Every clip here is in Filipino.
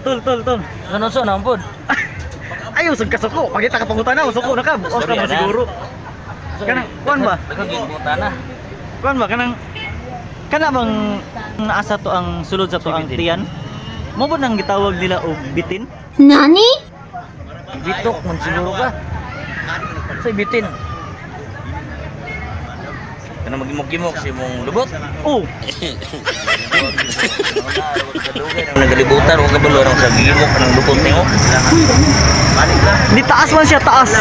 Tol. Ano so nampod? Ayaw sug kasuko. Pagita ka pangutan na, suko na ka. Buos ka Sorry, mo siguro. Kanang kuan ba? Nagbuta na. Kuan ba kanang bang naasa to ang sulod sa to ang tiyan? Mo ba nang gitawag nila og bitin? Nani? Bitok man siguro ka. Sa bitin. Kana magimok-imok si mong lubot. Oh, Nagalibutan o kabalo sa gigimok ng lubot nimo. di taas man siya, taas.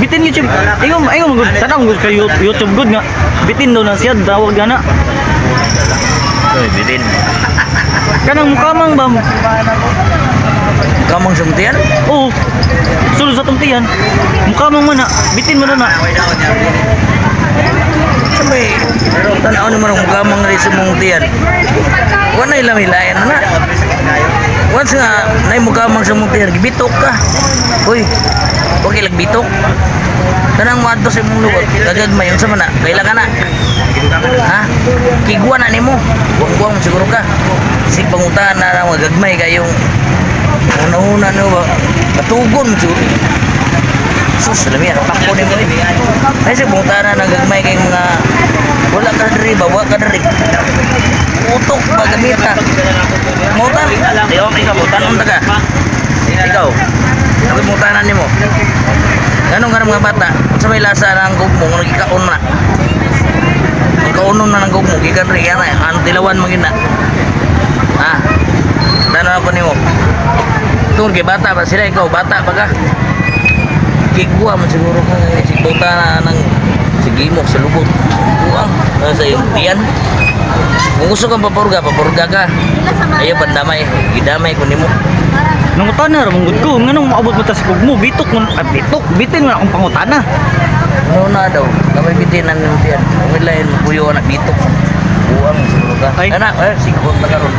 Bitin YouTube. Ayo mo gud. Tanang gud kay YouTube good nga. Bitin daw na siya, dawag gana. Oy, bitin. Kanang mukha mang ba? Kamang sumtian? Oh, sulod sa tong tiyan. Mukha mang man na. Bitin mo na. Sabay, tanaw ni marong kamang rin sa mong tiyan. Wala na ilang hilayan na. Once nga, na yung kamang sa mong tiyan, gibitok ka. Uy, huwag ilang bitok. Tanang mo ato sa mong lubot, gagagmay, yung sama na, kailangan na. Ha? Kiguan na ni mo. Buwang-buwang siguro ka. Sig pangutaan na lang, magagmay kayong una-una no ba? Katugon mo siguro. Sus, alam yan, takpo ni mo. Ay, sig pangutaan na nagagmay kayong mga wala ka dari, bawa ka dari. Utok, bagamita. Mutan? Ikaw, mutan, unta ka. Ikaw, nagmutanan ni mo. Ganun ka ng mga bata, sa may lasa ng gugmo, nagkikaon na. Ang kaunon na ng gugmo, gikan rin yan na, ang tilawan mo gina. Ha? Dano ako ni mo. Tungkol kay bata ba sila, ikaw, bata ba ka? Kigwa mo siguro kung sigbuta na ng sigimok sa lubot. Buang, sa iyong tiyan. Kung gusto kang papurga ka. Ayaw, pandamay, gidamay ko ni mo. Nangutana ra mong gud ko. Nganong maabot mo ta sa kugmo? Bitok mo, bitin mo na akong pangutana. Ano na daw, kamay bitinan ng tiyan. Kung ilayin mo puyo na bitok. Buang siguro ka. Ay. Anak, siguro na karon.